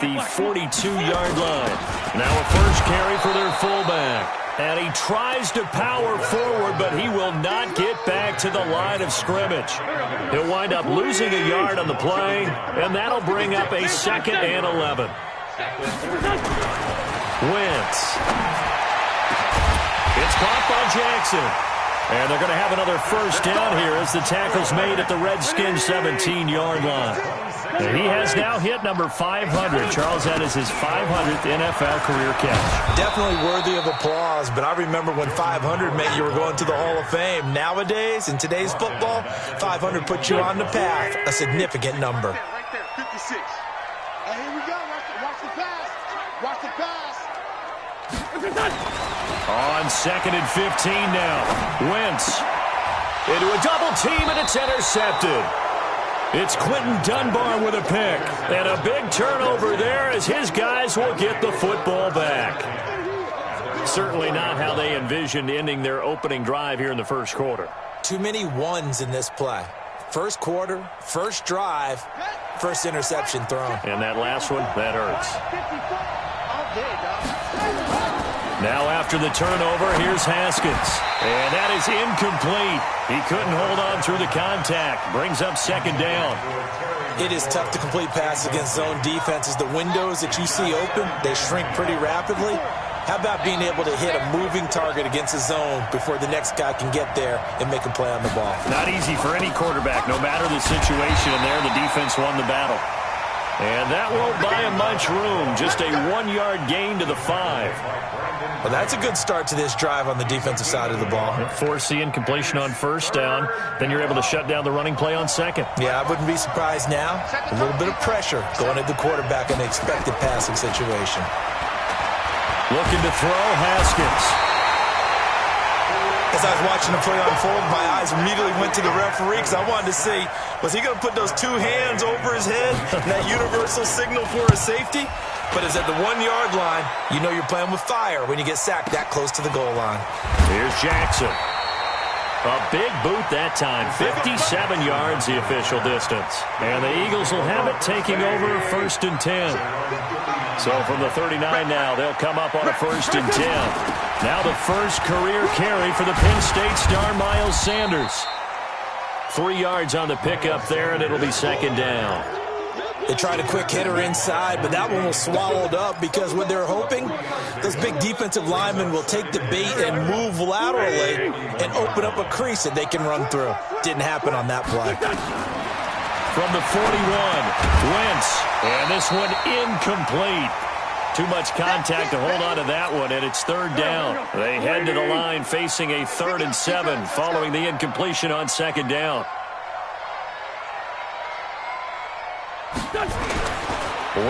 the 42-yard line. Now a first carry for their fullback. And he tries to power forward, but he will not get back to the line of scrimmage. He'll wind up losing a yard on the play, and that'll bring up a 2nd and 11. Wentz. It's caught by Jackson. And they're going to have another first down here as the tackle's made at the Redskins' 17-yard line. And he has now hit number 500. Charles, that is his 500th NFL career catch. Definitely worthy of applause, but I remember when 500 meant you were going to the Hall of Fame. Nowadays, in today's football, 500 puts you on the path, a significant number. Right there, 56. Hey, here we go. Watch the pass. Watch the pass. On 2nd and 15 now. Wentz into a double team, and it's intercepted. It's Quentin Dunbar with a pick. And a big turnover there as his guys will get the football back. Certainly not how they envisioned ending their opening drive here in the first quarter. Too many ones in this play. First quarter, first drive, first interception thrown. And that last one, that hurts. Now after the turnover, here's Haskins. And that is incomplete. He couldn't hold on through the contact. Brings up 2nd down. It is tough to complete passes against zone defenses. The windows that you see open, they shrink pretty rapidly. How about being able to hit a moving target against a zone before the next guy can get there and make a play on the ball? Not easy for any quarterback, no matter the situation. And there, the defense won the battle. And that won't buy him much room. Just a 1-yard gain to the 5. Well, that's a good start to this drive on the defensive side of the ball. Force the incompletion on first down. Then you're able to shut down the running play on 2nd. Yeah, I wouldn't be surprised now. A little bit of pressure going at the quarterback in the expected passing situation. Looking to throw, Haskins. As I was watching the play unfold, my eyes immediately went to the referee because I wanted to see, was he going to put those 2 hands over his head, that universal signal for a safety? But it's at the 1-yard line. You know you're playing with fire when you get sacked that close to the goal line. Here's Jackson. A big boot that time. 57 yards the official distance. And the Eagles will have it taking over 1st and 10. So from the 39 now, they'll come up on a 1st and 10. Now the first career carry for the Penn State star Miles Sanders. 3 yards on the pickup there, and it'll be 2nd down. They tried a quick hitter inside, but that one was swallowed up because what they're hoping, those big defensive linemen will take the bait and move laterally and open up a crease that they can run through. Didn't happen on that play. From the 41, Wentz, and this one incomplete. Too much contact to hold on to that one, and it's 3rd down. They head to the line facing a 3rd and 7 following the incompletion on 2nd down.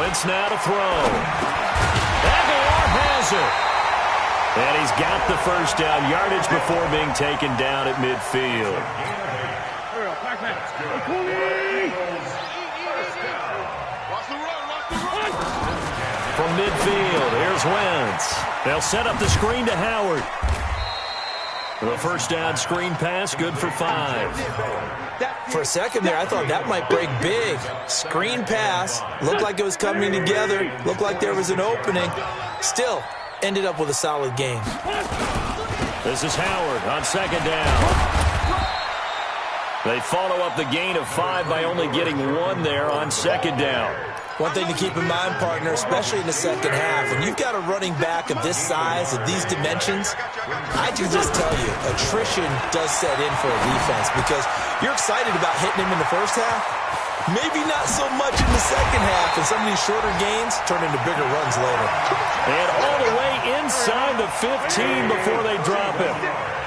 Wentz now to throw. Aguilar has it. And he's got the first down yardage before being taken down at midfield. From midfield, here's Wentz. They'll set up the screen to Howard. The first down screen pass, good for 5. For a second there, I thought that might break big. Screen pass, looked like it was coming together, looked like there was an opening. Still, ended up with a solid game. This is Howard on 2nd down. They follow up the gain of 5 by only getting 1 there on 2nd down. One thing to keep in mind, partner, especially in the second half, when you've got a running back of this size, of these dimensions, I can just tell you, attrition does set in for a defense because you're excited about hitting him in the first half. Maybe not so much in the second half, and some of these shorter gains turn into bigger runs later. And all the way inside the 15 before they drop him.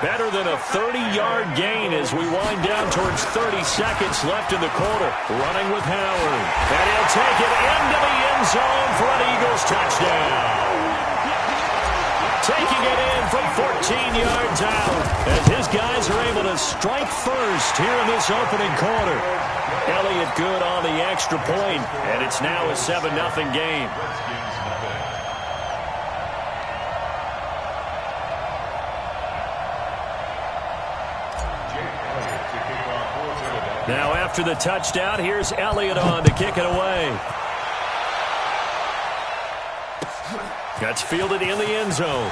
Better than a 30-yard gain as we wind down towards 30 seconds left in the quarter. Running with Howard. And he'll take it into the end zone for an Eagles touchdown. Taking it in from 14 yards out as his guys are able to strike first here in this opening quarter. Elliott good on the extra point, and it's now a 7-0 game. Now after the touchdown, here's Elliott on to kick it away. That's fielded in the end zone.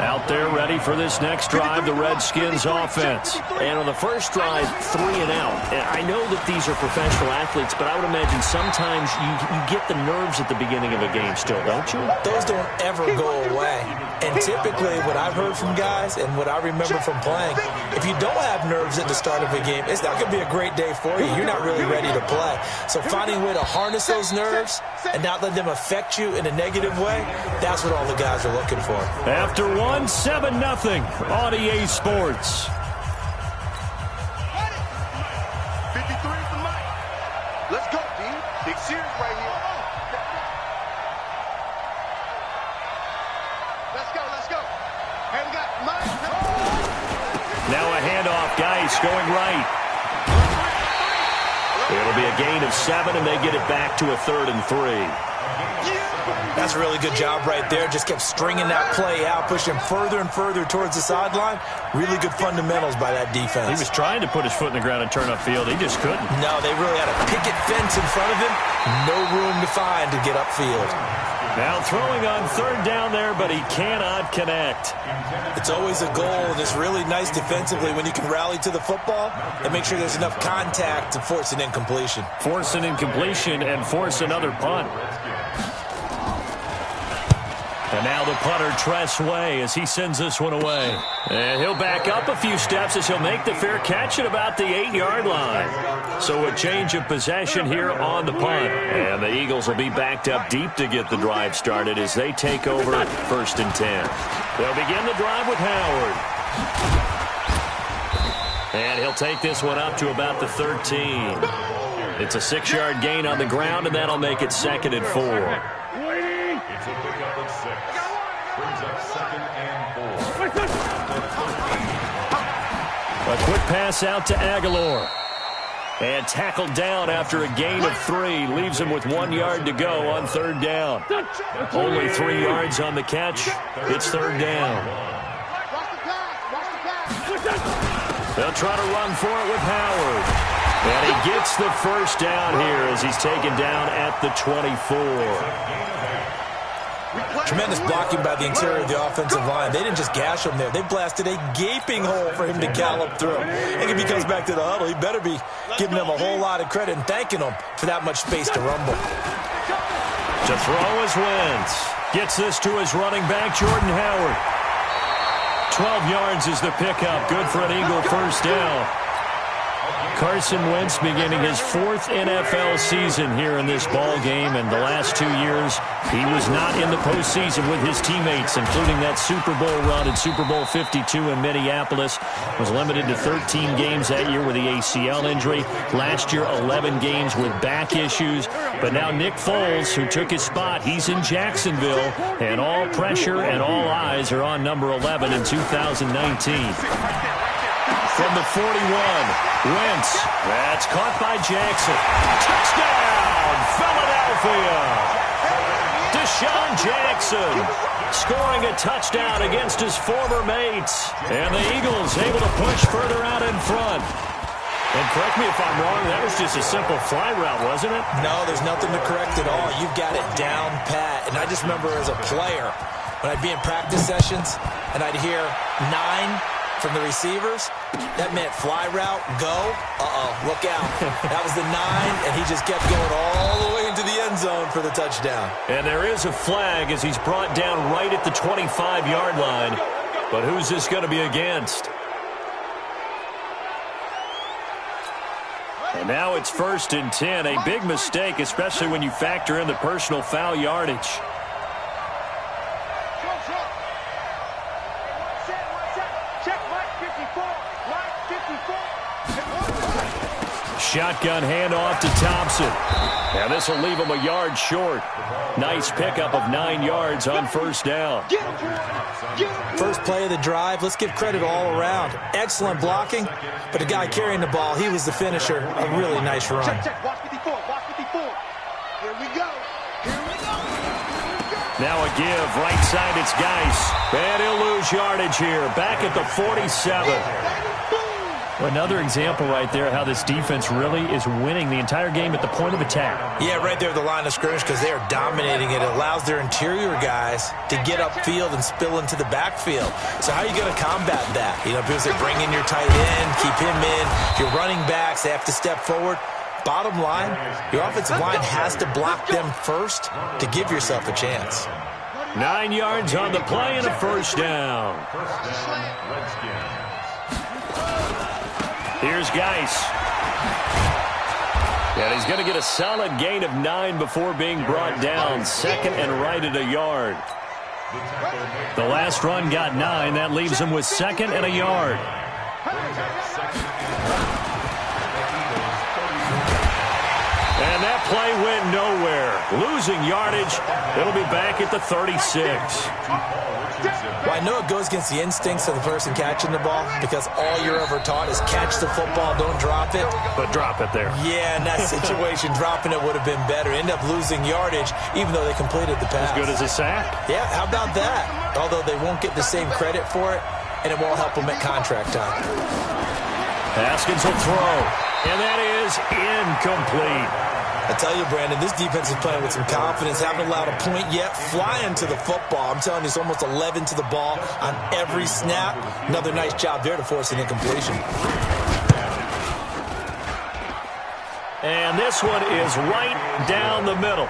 Out there ready for this next drive, the Redskins offense. And on the first drive, 3 and out. And I know that these are professional athletes, but I would imagine sometimes you get the nerves at the beginning of a game still, don't you? Those don't ever go away. And typically what I've heard from guys and what I remember from playing, if you don't have nerves at the start of a game, it's not going to be a great day for you. You're not really ready to play. So finding a way to harness those nerves and not let them affect you in a negative way, that's what all the guys are looking for. After 7-0 on EA Sports. 53 for Mike. Let's go, D. Big series right here. Let's go. Hey, we got Mike. Now a handoff, Geis going right. It'll be a gain of 7, and they get it back to a 3rd and 3. That's a really good job right there. Just kept stringing that play out, pushing further and further towards the sideline. Really good fundamentals by that defense. He was trying to put his foot in the ground and turn upfield. He just couldn't. No, they really had a picket fence in front of him. No room to find to get upfield. Now throwing on 3rd down there, but he cannot connect. It's always a goal, and it's really nice defensively when you can rally to the football and make sure there's enough contact to force an incompletion. Force an incompletion and force another punt. And now the punter, Tress Way, as he sends this one away. And he'll back up a few steps as he'll make the fair catch at about the 8-yard line. So a change of possession here on the punt. And the Eagles will be backed up deep to get the drive started as they take over 1st and 10. They'll begin the drive with Howard. And he'll take this one up to about the 13. It's a 6-yard gain on the ground, and that'll make it 2nd and 4. It's a pickup of 6. Brings up 2nd and 4. A quick pass out to Aguilar. And tackled down after a gain of 3. Leaves him with 1 yard to go on 3rd down. Only 3 yards on the catch. It's 3rd down. They'll try to run for it with Howard. And he gets the 1st down here as he's taken down at the 24. Tremendous blocking by the interior of the offensive line. They didn't just gash him there. They blasted a gaping hole for him to gallop through. And if he comes back to the huddle, he better be giving them a whole lot of credit and thanking them for that much space to rumble. To throw is Wentz. Gets this to his running back, Jordan Howard. 12 yards is the pickup. Good for an Eagle 1st down. Carson Wentz beginning his 4th NFL season here in this ball game, and the last 2 years he was not in the postseason with his teammates, including that Super Bowl run in Super Bowl 52 in Minneapolis. Was limited to 13 games that year with the ACL injury. Last year, 11 games with back issues. But now Nick Foles, who took his spot, he's in Jacksonville, and all pressure and all eyes are on number 11 in 2019. From the 41, Wentz. That's caught by Jackson. Touchdown, Philadelphia! Deshaun Jackson scoring a touchdown against his former mates. And the Eagles able to push further out in front. And correct me if I'm wrong, that was just a simple fly route, wasn't it? No, there's nothing to correct at all. You've got it down pat. And I just remember as a player, when I'd be in practice sessions and I'd hear 9 from the receivers, that meant fly route, go, look out. That was the 9, and he just kept going all the way into the end zone for the touchdown. And there is a flag as he's brought down right at the 25-yard line. But who's this going to be against? And now it's 1st and 10. A big mistake, especially when you factor in the personal foul yardage. Shotgun handoff to Thompson. Now this will leave him a yard short. Nice pickup of 9 yards on 1st down. First play of the drive, let's give credit all around. Excellent blocking, but the guy carrying the ball, he was the finisher. A really nice run. Check. Watch 54. Here we go. Now a give. Right side, it's Geis. And he'll lose yardage here. Back at the 47. Another example right there how this defense really is winning the entire game at the point of attack. Yeah, right there at the line of scrimmage because they are dominating it. It allows their interior guys to get upfield and spill into the backfield. So how are you going to combat that? You know, people say bring in your tight end, keep him in. Your running backs, they have to step forward. Bottom line, your offensive line has to block them first to give yourself a chance. 9 yards on the play and a first down. Redskins. Here's Geis. And he's going to get a solid gain of 9 before being brought down. Second and right at a yard. The last run got 9. That leaves him with second and a yard. And that play went nowhere. Losing yardage. It'll be back at the 36. Well, I know it goes against the instincts of the person catching the ball because all you're ever taught is catch the football, don't drop it. But drop it there. Yeah, in that situation, dropping it would have been better. End up losing yardage even though they completed the pass. As good as a sack. Yeah, how about that? Although they won't get the same credit for it, and it won't help them at contract time. Haskins will throw. And that is incomplete. I tell you, Brandon, this defense is playing with some confidence. Haven't allowed a point yet. Flying to the football. I'm telling you, it's almost 11 to the ball on every snap. Another nice job there to force an incompletion. And this one is right down the middle.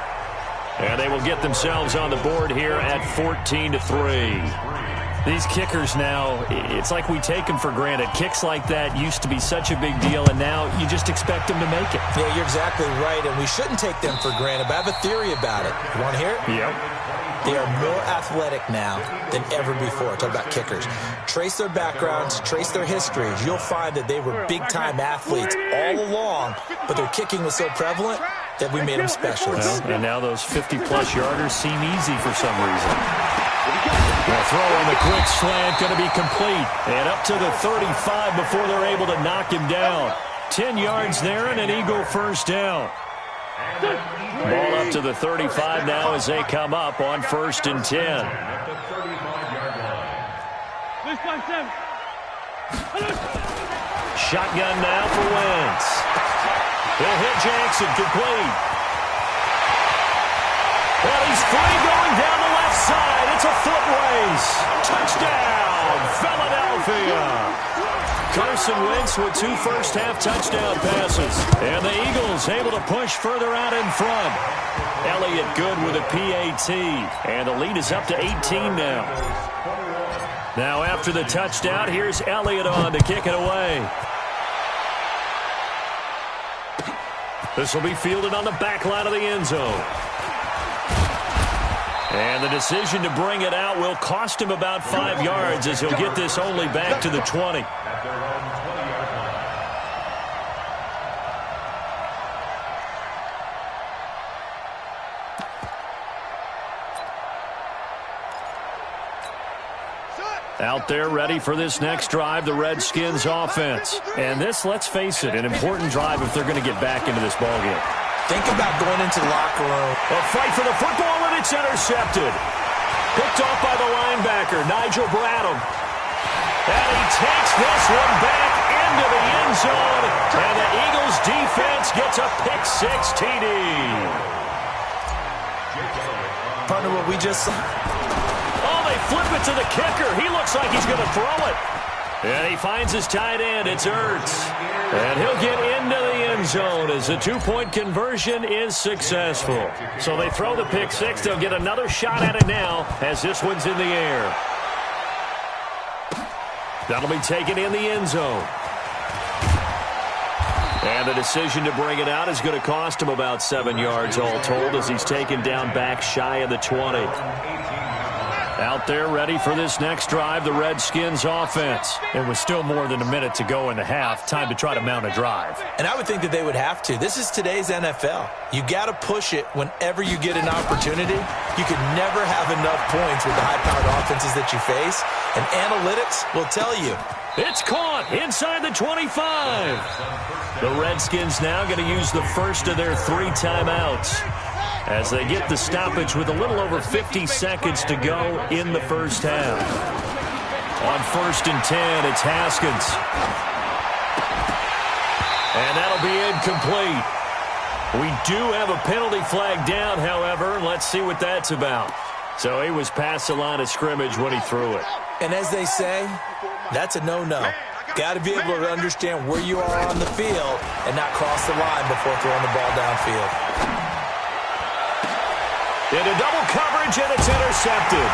And they will get themselves on the board here at 14-3. These kickers now, it's like we take them for granted. Kicks like that used to be such a big deal, and now you just expect them to make it. Yeah, you're exactly right, and we shouldn't take them for granted, but I have a theory about it. You want to hear it? Yep. They are more athletic now than ever before. Talk about kickers. Trace their backgrounds, trace their histories. You'll find that they were big-time athletes all along, but their kicking was so prevalent that we made them specialists. Well, and now those 50-plus yarders seem easy for some reason. The throw on the quick slant going to be complete. And up to the 35 before they're able to knock him down. 10 yards there and an Eagle first down. Ball up to the 35 now as they come up on 1st and 10. Shotgun now for Wentz. They'll hit Jackson, complete. Well, he's free going down the left side. It's a foot race. Touchdown, Philadelphia. Carson Wentz with 2 first-half touchdown passes. And the Eagles able to push further out in front. Elliott good with a PAT. And the lead is up to 18 now. Now after the touchdown, here's Elliott on to kick it away. This will be fielded on the back line of the end zone. And the decision to bring it out will cost him about 5 yards as he'll get this only back to the 20. Out there ready for this next drive, the Redskins offense. And this, let's face it, an important drive if they're going to get back into this ballgame. Think about going into the locker room. A fight for the football, and it's intercepted. Picked off by the linebacker, Nigel Bradham. And he takes this one back into the end zone. And the Eagles defense gets a pick-6 TD. Partner, what we just saw. Oh, they flip it to the kicker. He looks like he's going to throw it. And he finds his tight end. It's Ertz. And he'll get into the end zone as the 2-point conversion is successful. So they throw the pick-6. They'll get another shot at it now as this one's in the air. That'll be taken in the end zone. And the decision to bring it out is going to cost him about 7 yards all told as he's taken down back shy of the 20. Out there ready for this next drive, the Redskins offense. And with still more than a minute to go in the half, time to try to mount a drive. And I would think that they would have to. This is today's NFL. You got to push it whenever you get an opportunity. You can never have enough points with the high-powered offenses that you face. And analytics will tell you. It's caught inside the 25. The Redskins now going to use the first of their 3 timeouts. as they get the stoppage with a little over 50 seconds to go in the first half. On 1st and 10, it's Haskins. And that'll be incomplete. We do have a penalty flag down, however. Let's see what that's about. So he was past the line of scrimmage when he threw it. And as they say, that's a no-no. Got to be able to understand where you are on the field and not cross the line before throwing the ball downfield. Into double coverage, and it's intercepted.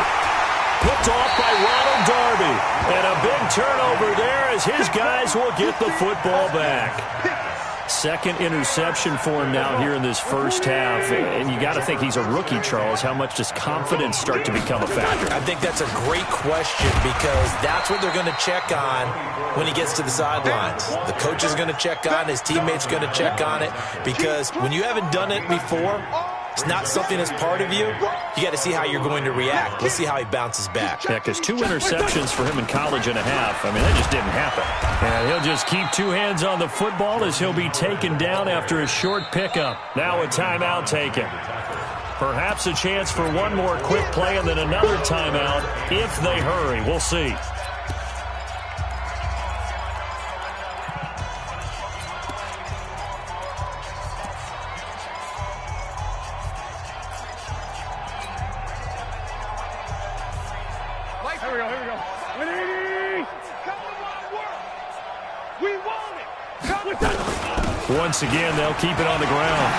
Picked off by Ronald Darby. And a big turnover there as his guys will get the football back. Second interception for him now here in this first half. And you got to think he's a rookie, Charles. How much does confidence start to become a factor? I think that's a great question because that's what they're going to check on when he gets to the sidelines. The coach is going to check on, his teammates are going to check on it, because when you haven't done it before, it's not something that's part of you. You got to see how you're going to react. Let's see how he bounces back. Yeah, because 2 interceptions for him in college and a half. I mean, that just didn't happen. And he'll just keep 2 hands on the football as he'll be taken down after a short pickup. Now a timeout taken. Perhaps a chance for one more quick play and then another timeout if they hurry. We'll see. Once again, they'll keep it on the ground.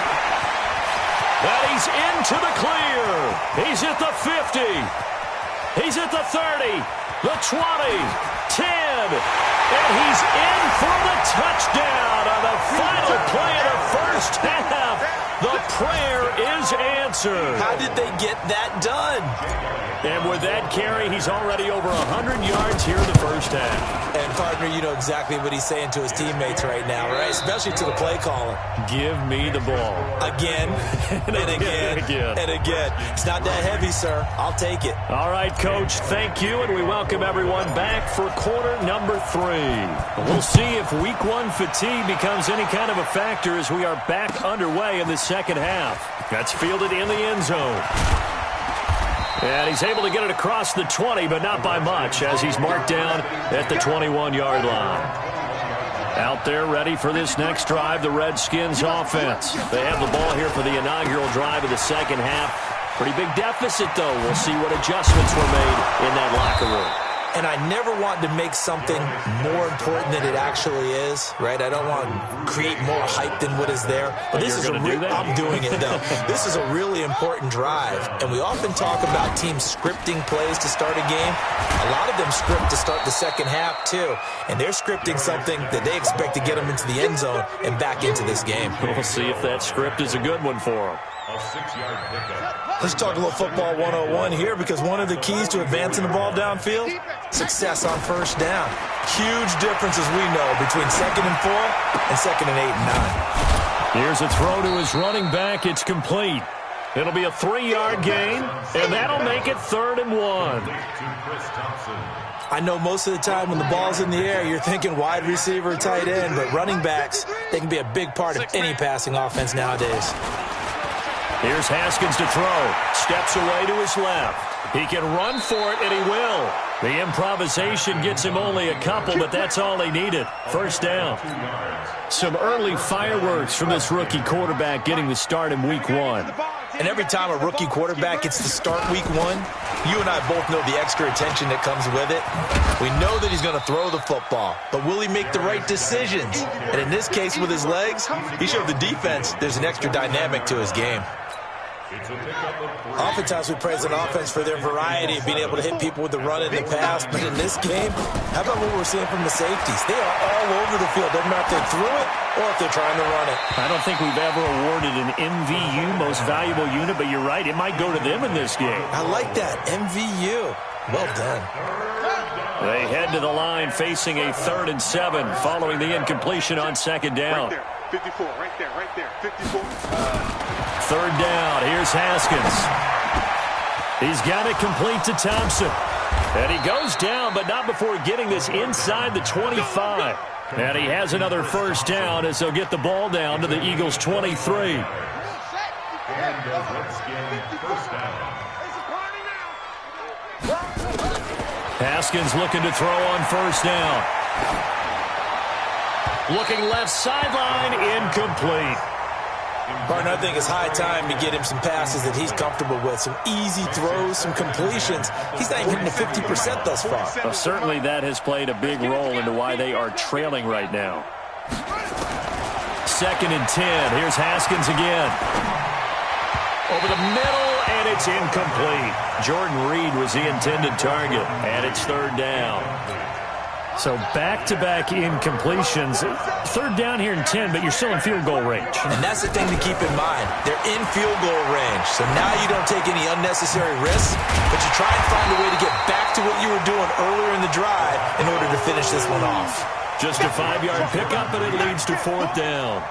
And he's into the clear. He's at the 50. He's at the 30, the 20, 10. And he's in for the touchdown on the final play of the first half. The prayer is answered. How did they get that done? And with that carry, he's already over 100 yards here in the first half. And, partner, you know exactly what he's saying to his teammates right now, right? Especially to the play caller. Give me the ball. Again, and again, and again. It's not that heavy, sir. I'll take it. All right, Coach, thank you, and we welcome everyone back for quarter number 3. We'll see if Week 1 fatigue becomes any kind of a factor as we are back underway in the second half. That's fielded in the end zone. And he's able to get it across the 20, but not by much, as he's marked down at the 21-yard line. Out there ready for this next drive, the Redskins offense. They have the ball here for the inaugural drive of the second half. Pretty big deficit, though. We'll see what adjustments were made in that locker room. And I never want to make something more important than it actually is, right? I don't want to create more hype than what is there. But this is I'm doing it, though. This is a really important drive. And we often talk about teams scripting plays to start a game. A lot of them script to start the second half, too. And they're scripting something that they expect to get them into the end zone and back into this game. We'll see if that script is a good one for them. A 6-yard pickup. Let's talk a little football 101 here, because one of the keys to advancing the ball downfield, success on first down. Huge difference, as we know, between 2nd and 4 and 2nd and 8 and 9. Here's a throw to his running back. It's complete. It'll be a 3-yard gain, and that'll make it 3rd and 1. I know most of the time when the ball's in the air, you're thinking wide receiver, tight end, but running backs, they can be a big part of any passing offense nowadays. Here's Haskins to throw. Steps away to his left. He can run for it, and he will. The improvisation gets him only a couple, but that's all he needed. First down. Some early fireworks from this rookie quarterback getting the start in Week 1. And every time a rookie quarterback gets to start Week 1, you and I both know the extra attention that comes with it. We know that he's going to throw the football, but will he make the right decisions? And in this case, with his legs, he showed the defense there's an extra dynamic to his game. Oftentimes we praise an offense for their variety of being able to hit people with the run and the pass, but in this game, how about what we're seeing from the safeties? They are all over the field. Doesn't matter if they threw it or if they're trying to run it. I don't think we've ever awarded an MVU, most valuable unit, but you're right, it might go to them in this game. I like that, MVU. Well done. They head to the line facing a 3rd and 7 following the incompletion on 2nd down. Right there, 54, right there, 54. 3rd down. Here's Haskins. He's got it complete to Thompson. And he goes down, but not before getting this inside the 25. And he has another first down as they'll get the ball down to the Eagles' 23. the Redskin first down. Haskins looking to throw on first down. Looking left sideline, incomplete. Partner, I think it's high time to get him some passes that he's comfortable with. Some easy throws, some completions. He's not even hitting the 50% thus far. Well, certainly that has played a big role into why they are trailing right now. 2nd and 10. Here's Haskins again. Over the middle, and it's incomplete. Jordan Reed was the intended target, and it's 3rd down. So back-to-back incompletions. 3rd down here and 10, but you're still in field goal range. And that's the thing to keep in mind. They're in field goal range. So now you don't take any unnecessary risks, but you try and find a way to get back to what you were doing earlier in the drive in order to finish this one off. Just a 5-yard pickup, and it leads to 4th down.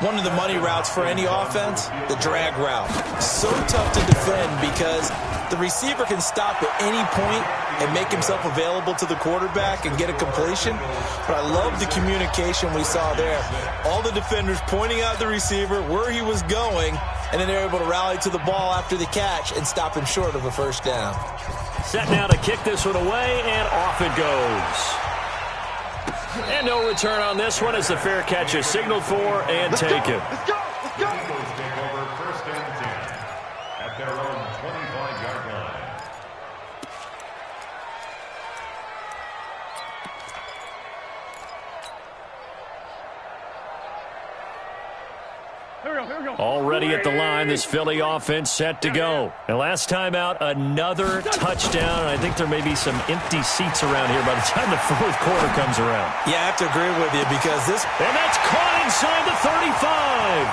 One of the money routes for any offense, the drag route. So tough to defend because the receiver can stop at any point and make himself available to the quarterback and get a completion. But I love the communication we saw there. All the defenders pointing out the receiver, where he was going, and then they're able to rally to the ball after the catch and stop him short of a first down. Set now to kick this one away, and off it goes. And no return on this one as the fair catch is signaled for and taken. Let's go! Eagles take over 1st and 10 at their own 25-yard line. Here we go. Already at the line, this Philly offense set to go. And last time out, another touchdown. And I think there may be some empty seats around here by the time the 4th quarter comes around. Yeah, I have to agree with you because this... And that's caught inside the 35.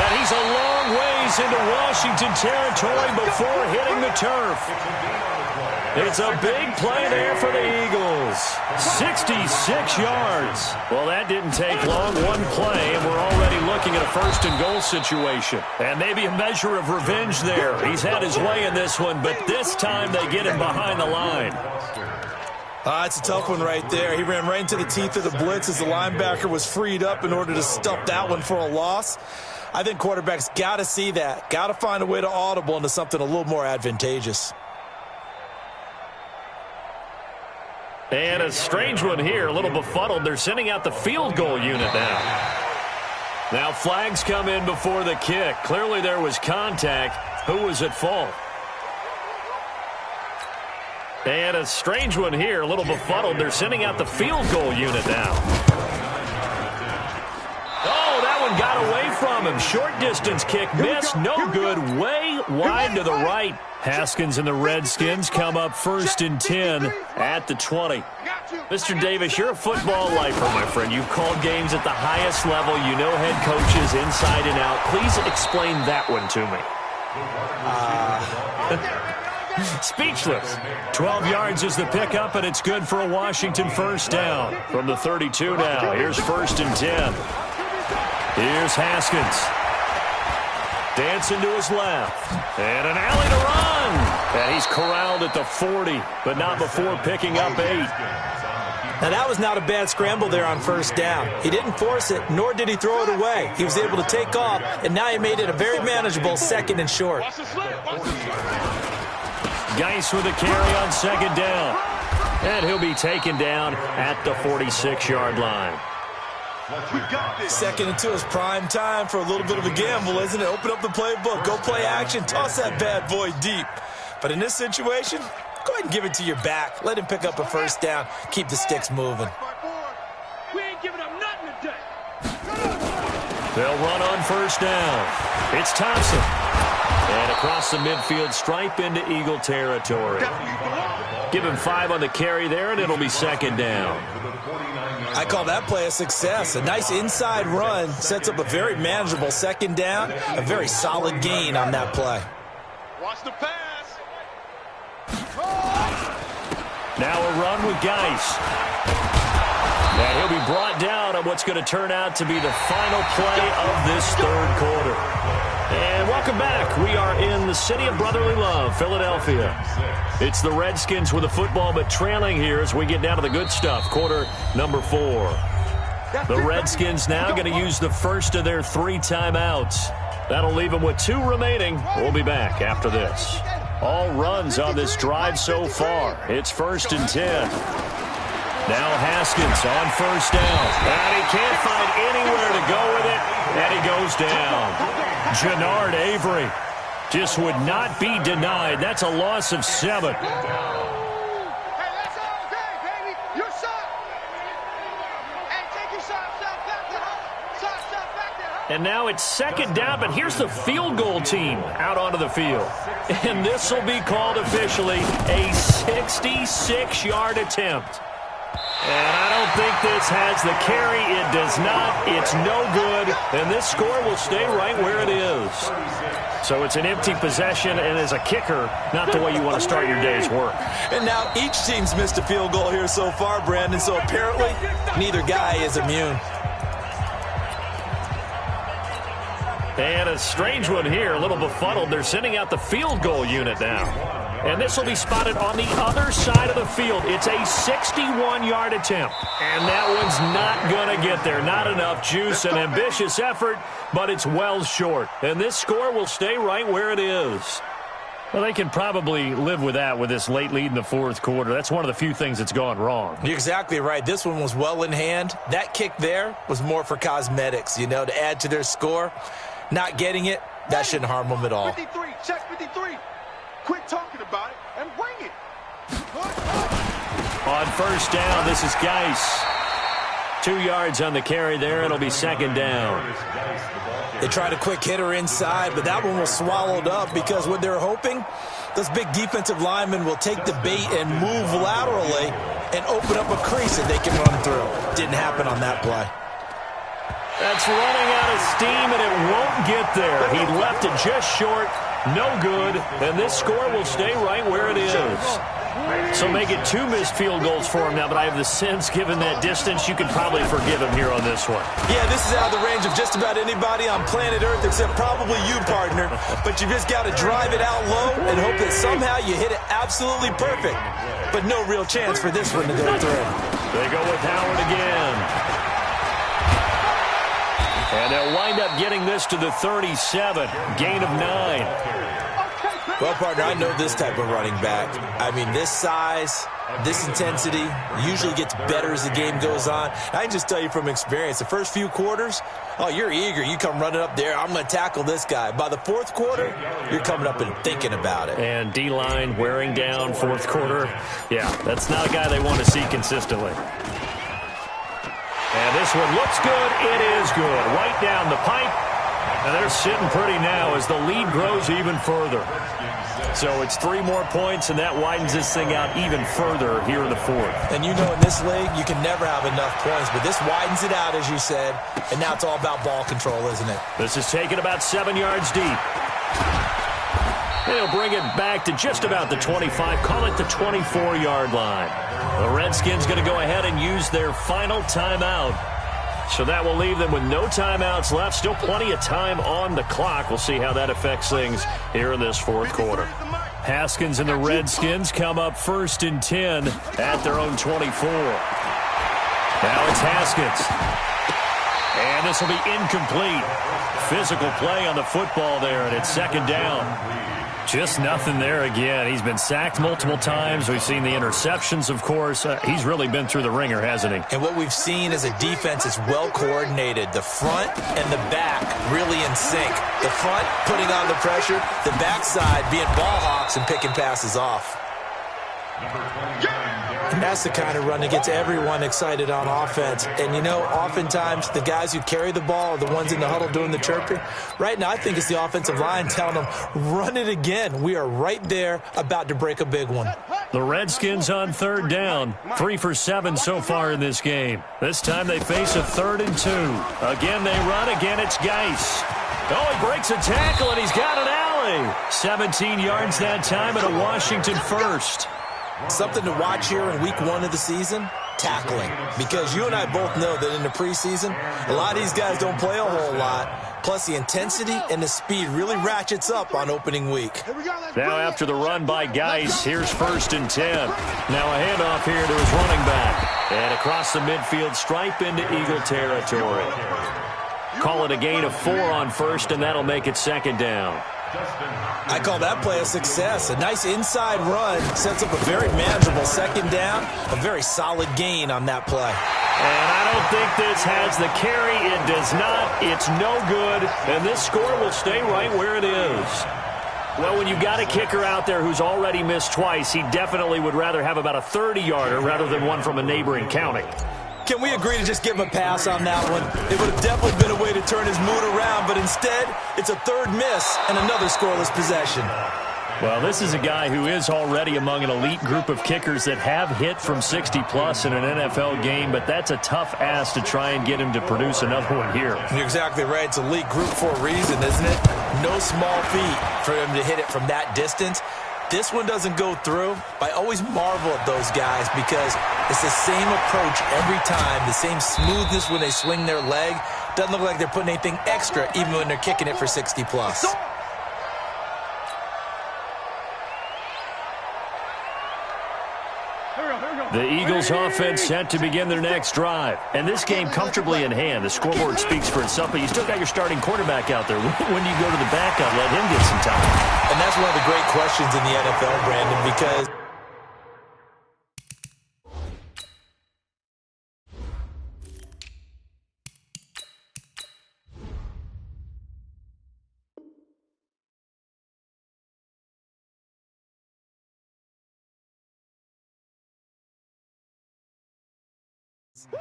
And he's a long ways into Washington territory before hitting the turf. It's a big play there for the Eagles. 66 yards. Well, that didn't take long. One play, and we're already looking at a 1st and goal situation. And maybe a measure of revenge there. He's had his way in this one, but this time they get him behind the line. It's a tough one right there. He ran right into the teeth of the blitz as the linebacker was freed up in order to stuff that one for a loss. I think quarterbacks got to see that. Got to find a way to audible into something a little more advantageous. And a strange one here, a little befuddled. They're sending out the field goal unit now. Now flags come in before the kick. Clearly there was contact. Who was at fault? And a strange one here, a little befuddled. They're sending out the field goal unit now. Oh, that one got away from him. Short distance kick missed. No good. Way wide to the right. Haskins and the Redskins come up 1st and 10 at the 20. Mr. Davis, you're a football lifer, my friend. You've called games at the highest level. You know head coaches inside and out. Please explain that one to me. Speechless. 12 yards is the pickup, and it's good for a Washington 1st down. From the 32 now, here's 1st and 10. Here's Haskins. Dancing to his left. And an alley to run. And he's corralled at the 40, but not before picking up 8. Now, that was not a bad scramble there on 1st down. He didn't force it, nor did he throw it away. He was able to take off, and now he made it a very manageable 2nd and short. Geis with a carry on 2nd down. And he'll be taken down at the 46-yard line. 2nd and 2 is prime time for a little bit of a gamble, isn't it? Open up the playbook, go play action, toss that bad boy deep. But in this situation, go ahead and give it to your back. Let him pick up a 1st down. Keep the sticks moving. We ain't giving up nothing today. They'll run on 1st down. It's Thompson. And across the midfield stripe into Eagle territory. Give him 5 on the carry there, and it'll be 2nd down. I call that play a success. A nice inside run sets up a very manageable 2nd down. A very solid gain on that play. Watch the pass. Now a run with Geis. And he'll be brought down on what's going to turn out to be the final play of this 3rd quarter. And welcome back. We are in the city of brotherly love, Philadelphia. It's the Redskins with the football, but trailing here as we get down to the good stuff. Quarter number 4. The Redskins now going to use the first of their 3 timeouts. That'll leave them with 2 remaining. We'll be back after this. All runs on this drive so far. It's 1st and 10. Now Haskins on 1st down. And he can't find anywhere to go with it. And he goes down. Jannard Avery just would not be denied. That's a loss of 7. And now it's 2nd down, but here's the field goal team out onto the field. And this will be called officially a 66-yard attempt. And I don't think this has the carry. It does not. It's no good. And this score will stay right where it is. So it's an empty possession, and as a kicker, not the way you want to start your day's work. And now each team's missed a field goal here so far, Brandon, so apparently neither guy is immune. And a strange one here, a little befuddled. They're sending out the field goal unit now. And this will be spotted on the other side of the field. It's a 61-yard attempt. And that one's not going to get there. Not enough juice, an ambitious effort, but it's well short. And this score will stay right where it is. Well, they can probably live with that with this late lead in the 4th quarter. That's one of the few things that's gone wrong. You're exactly right. This one was well in hand. That kick there was more for cosmetics, you know, to add to their score. Not getting it, that shouldn't harm them at all. 53, check 53. Quit talking about it and bring it. On 1st down, this is Geis. 2 yards on the carry there. It'll be 2nd down. They tried a quick hitter inside, but that one was swallowed up because what they're hoping, those big defensive linemen will take the bait and move laterally and open up a crease that they can run through. Didn't happen on that play. That's running out of steam, and it won't get there. He left it just short. No good. And this score will stay right where it is. So make it 2 missed field goals for him now, but I have the sense, given that distance, you can probably forgive him here on this one. Yeah, this is out of the range of just about anybody on planet Earth except probably you, partner. But you just got to drive it out low and hope that somehow you hit it absolutely perfect. But no real chance for this one to go through. They go with Howard again. And they'll wind up getting this to the 37. Gain of 9. Well, partner, I know this type of running back. I mean, this size, this intensity usually gets better as the game goes on. I can just tell you from experience, the first few quarters, oh, you're eager. You come running up there, I'm going to tackle this guy. By the 4th quarter, you're coming up and thinking about it. And D-line wearing down 4th quarter. Yeah, that's not a guy they want to see consistently. And this one looks good. It is good. Right down the pipe. And they're sitting pretty now as the lead grows even further. So it's 3 more points, and that widens this thing out even further here in the 4th. And you know in this league, you can never have enough points, but this widens it out, as you said, and now it's all about ball control, isn't it? This is taken about 7 yards deep. They'll bring it back to just about the 25, call it the 24-yard line. The Redskins going to go ahead and use their final timeout. So that will leave them with no timeouts left. Still plenty of time on the clock. We'll see how that affects things here in this 4th quarter. Haskins and the Redskins come up 1st and 10 at their own 24. Now it's Haskins. And this will be incomplete. Physical play on the football there, and it's 2nd down. Just nothing there again. He's been sacked multiple times. We've seen the interceptions, of course. He's really been through the ringer, hasn't he? And what we've seen is a defense that's well coordinated. The front and the back really in sync. The front putting on the pressure. The backside being ball hawks and picking passes off. And that's the kind of run that gets everyone excited on offense. And, you know, oftentimes the guys who carry the ball are the ones in the huddle doing the chirping. Right now, I think it's the offensive line telling them, run it again. We are right there about to break a big one. The Redskins on 3rd down. 3 for 7 so far in this game. This time they face a 3rd and 2. Again, they run. Again, it's Geis. Oh, he breaks a tackle, and he's got an alley. 17 yards that time, and a Washington first. Something to watch here in week 1 of the season, tackling. Because you and I both know that in the preseason, a lot of these guys don't play a whole lot. Plus, the intensity and the speed really ratchets up on opening week. Now after the run by Geis, here's 1st and 10. Now a handoff here to his running back. And across the midfield stripe into Eagle territory. Call it a gain of 4 on 1st, and that'll make it 2nd down. I call that play a success. A nice inside run sets up a very manageable 2nd down. A very solid gain on that play. And I don't think this has the carry. It does not. It's no good. And this score will stay right where it is. Well, when you've got a kicker out there who's already missed twice, he definitely would rather have about a 30-yarder rather than one from a neighboring county. Can we agree to just give him a pass on that one? It would have definitely been a way to turn his mood around, but instead, it's a 3rd miss and another scoreless possession. Well, this is a guy who is already among an elite group of kickers that have hit from 60-plus in an NFL game, but that's a tough ask to try and get him to produce another one here. You're exactly right. It's elite group for a reason, isn't it? No small feat for him to hit it from that distance. This one doesn't go through. I always marvel at those guys because it's the same approach every time, the same smoothness when they swing their leg. Doesn't look like they're putting anything extra even when they're kicking it for 60-plus. The Eagles offense set to begin their next drive. And this game comfortably in hand. The scoreboard speaks for itself, but you still got your starting quarterback out there. When do you go to the backup, let him get some time? And that's one of the great questions in the NFL, Brandon, because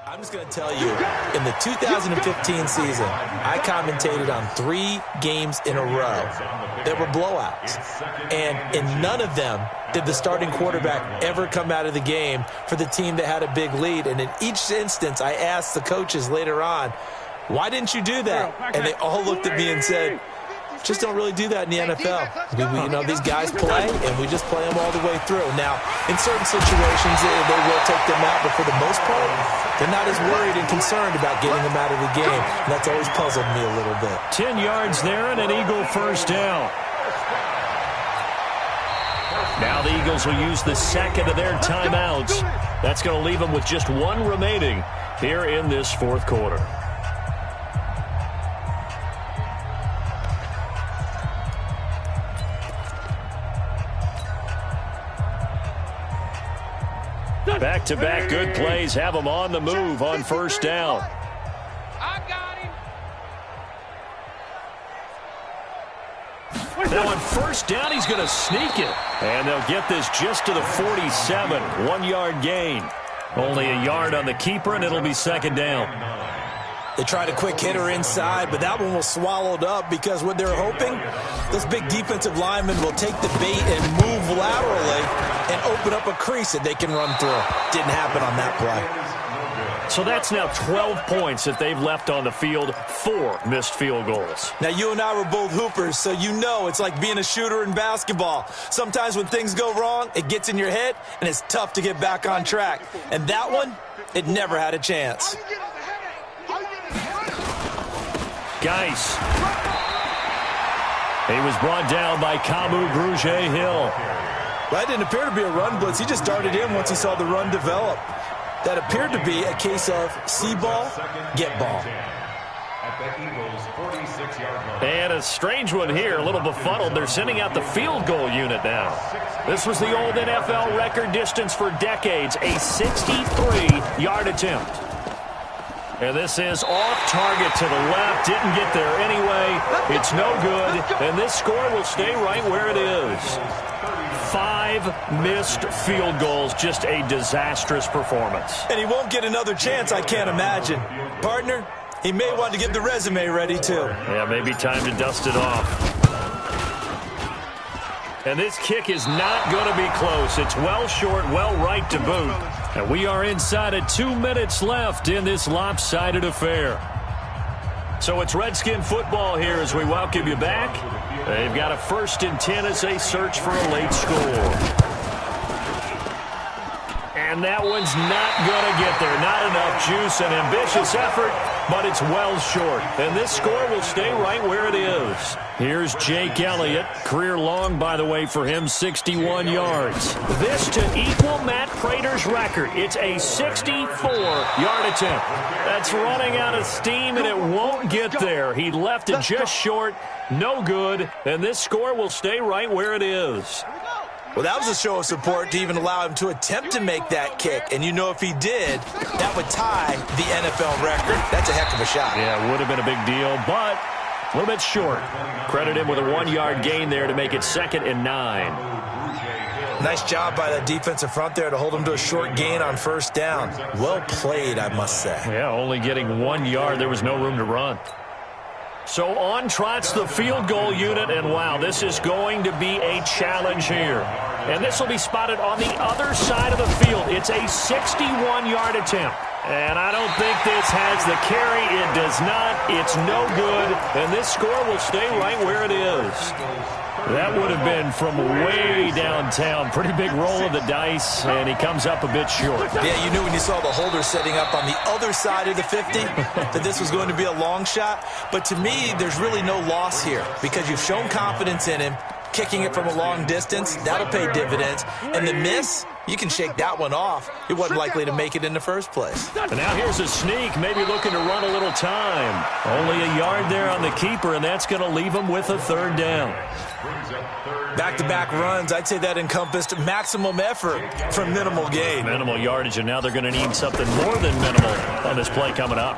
I'm just going to tell you, in the 2015 season, I commentated on 3 games in a row that were blowouts. And in none of them did the starting quarterback ever come out of the game for the team that had a big lead. And in each instance, I asked the coaches later on, why didn't you do that? And they all looked at me and said, just don't really do that in the NFL. You know, these guys play, and we just play them all the way through. Now, in certain situations, they will take them out, but for the most part, they're not as worried and concerned about getting them out of the game. And that's always puzzled me a little bit. 10 yards there and an Eagle 1st down. Now the Eagles will use the 2nd of their timeouts. That's going to leave them with just 1 remaining here in this 4th quarter. Back-to-back good plays have them on the move on 1st down. I got him. Now on 1st down, he's going to sneak it. And they'll get this just to the 47. 1-yard gain. Only a yard on the keeper, and it'll be 2nd down. They tried a quick hitter inside, but that one was swallowed up because what they're hoping, those big defensive linemen will take the bait and move laterally and open up a crease that they can run through. Didn't happen on that play. So that's now 12 points that they've left on the field, 4 missed field goals. Now, you and I were both hoopers, so you know it's like being a shooter in basketball. Sometimes when things go wrong, it gets in your head, and it's tough to get back on track. And that one, it never had a chance. Geis. He was brought down by Kamu Grugier-Hill. Well, that didn't appear to be a run blitz. He just darted in once he saw the run develop. That appeared to be a case of see ball, get ball. And a strange one here, a little befuddled. They're sending out the field goal unit now. This was the old NFL record distance for decades, a 63-yard attempt. And this is off target to the left. Didn't get there anyway. It's no good. And this score will stay right where it is. 5 missed field goals. Just a disastrous performance. And he won't get another chance, I can't imagine. Partner, he may want to get the resume ready, too. Yeah, maybe time to dust it off. And this kick is not going to be close. It's well short, well right to boot. And we are inside of 2 minutes left in this lopsided affair. So it's Redskin football here as we welcome you back. They've got a 1st and 10 as they search for a late score. And that one's not going to get there. Not enough juice and ambitious effort. but it's well short. And this score will stay right where it is. Here's Jake Elliott. Career long, by the way, for him, 61 yards. This to equal Matt Prater's record. It's a 64-yard attempt. That's running out of steam, and it won't get there. He left it just short. No good. And this score will stay right where it is. Well, that was a show of support to even allow him to attempt to make that kick. And you know if he did, that would tie the NFL record. That's a heck of a shot. Yeah, it would have been a big deal, but a little bit short. Credit him with a 1-yard gain there to make it 2nd and 9. Nice job by that defensive front there to hold him to a short gain on 1st down. Well played, I must say. Yeah, only getting 1 yard. There was no room to run. So on trots the field goal unit, and wow, this is going to be a challenge here. And this will be spotted on the other side of the field. It's a 61-yard attempt. And I don't think this has the carry. It does not. It's no good. And this score will stay right where it is. That would have been from way downtown. Pretty big roll of the dice, and he comes up a bit short. Yeah, you knew when you saw the holder setting up on the other side of the 50 that this was going to be a long shot. But to me, there's really no loss here because you've shown confidence in him. Kicking it from a long distance, that'll pay dividends. And the miss, you can shake that one off. It wasn't likely to make it in the first place. And now here's a sneak, maybe looking to run a little time. Only a yard there on the keeper, and that's going to leave him with a 3rd down. Back-to-back runs, I'd say that encompassed maximum effort for minimal gain. Minimal yardage, and now they're going to need something more than minimal on this play coming up.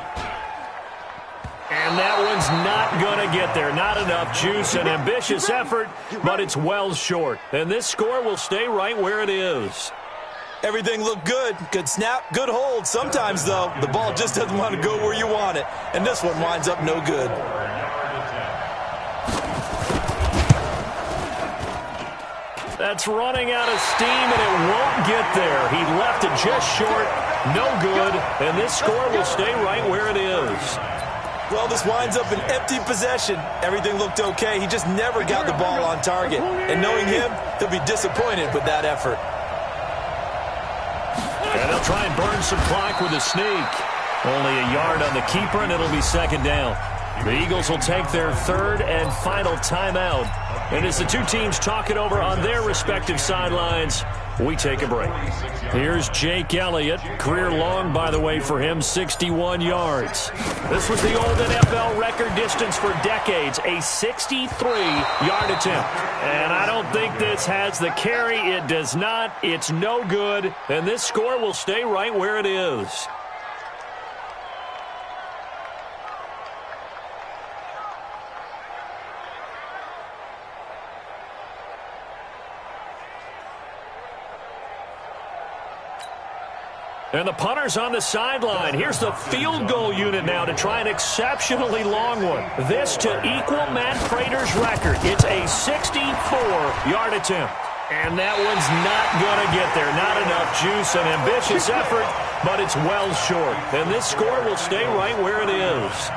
And that one's not going to get there. Not enough juice, an ambitious effort, but it's well short. And this score will stay right where it is. Everything looked good. Good snap, good hold. Sometimes, though, the ball just doesn't want to go where you want it. And this one winds up no good. That's running out of steam, and it won't get there. He left it just short. No good. And this score will stay right where it is. Well, this winds up an empty possession. Everything looked okay. He just never got the ball on target. And knowing him, he'll be disappointed with that effort. And they'll try and burn some clock with a sneak. Only a yard on the keeper, and it'll be 2nd down. The Eagles will take their 3rd and final timeout. And as the two teams talk it over on their respective sidelines, we take a break. Here's Jake Elliott. Career long, by the way, for him, 61 yards. This was the old NFL record distance for decades, a 63-yard attempt. And I don't think this has the carry. It does not. It's no good. And this score will stay right where it is. And the punter's on the sideline. Here's the field goal unit now to try an exceptionally long one. This to equal Matt Prater's record. It's a 64-yard attempt. And that one's not going to get there. Not enough juice, an ambitious effort, but it's well short. And this score will stay right where it is.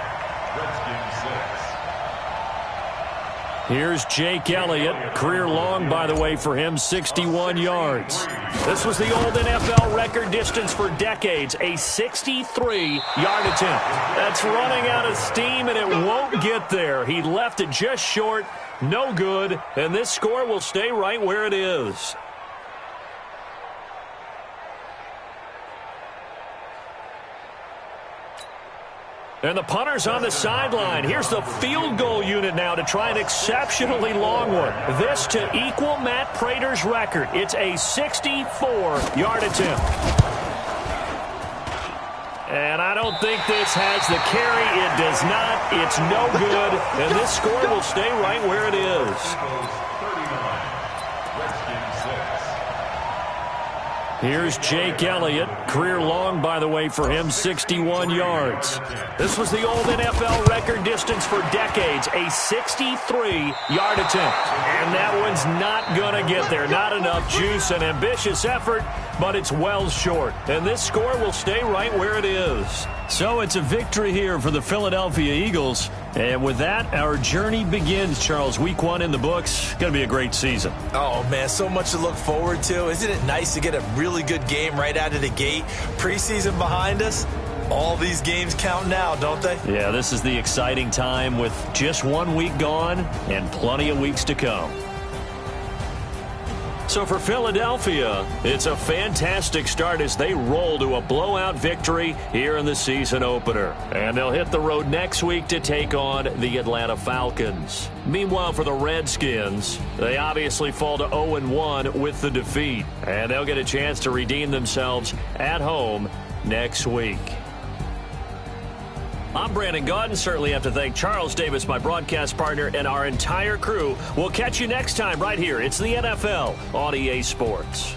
Here's Jake Elliott. Career long, by the way, for him, 61 yards. This was the old NFL record distance for decades, a 63-yard attempt. That's running out of steam, and it won't get there. He left it just short, no good, and this score will stay right where it is. And the punter's on the sideline. Here's the field goal unit now to try an exceptionally long one. This to equal Matt Prater's record. It's a 64-yard attempt. And I don't think this has the carry. It does not. It's no good. And this score will stay right where it is. Here's Jake Elliott. Career long, by the way, for him, 61 yards. This was the old NFL record distance for decades, a 63-yard attempt. And that one's not going to get there. Not enough juice, an ambitious effort, but it's well short. And this score will stay right where it is. So it's a victory here for the Philadelphia Eagles. And with that, our journey begins, Charles. Week 1 in the books. Going to be a great season. Oh, man, so much to look forward to. Isn't it nice to get a really good game right out of the gate? Preseason behind us. All these games count now, don't they? Yeah, this is the exciting time with just 1 week gone and plenty of weeks to come. So for Philadelphia, it's a fantastic start as they roll to a blowout victory here in the season opener. And they'll hit the road next week to take on the Atlanta Falcons. Meanwhile, for the Redskins, they obviously fall to 0-1 with the defeat. And they'll get a chance to redeem themselves at home next week. I'm Brandon Gaudin. Certainly have to thank Charles Davis, my broadcast partner, and our entire crew. We'll catch you next time right here. It's the NFL on EA Sports.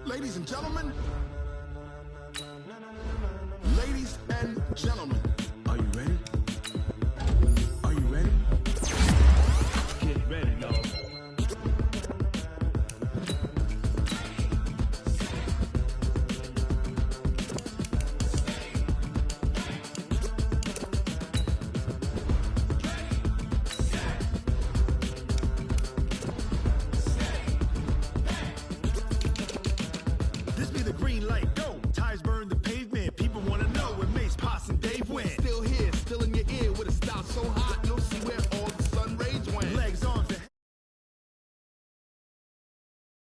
Ladies and gentlemen. Ladies and gentlemen.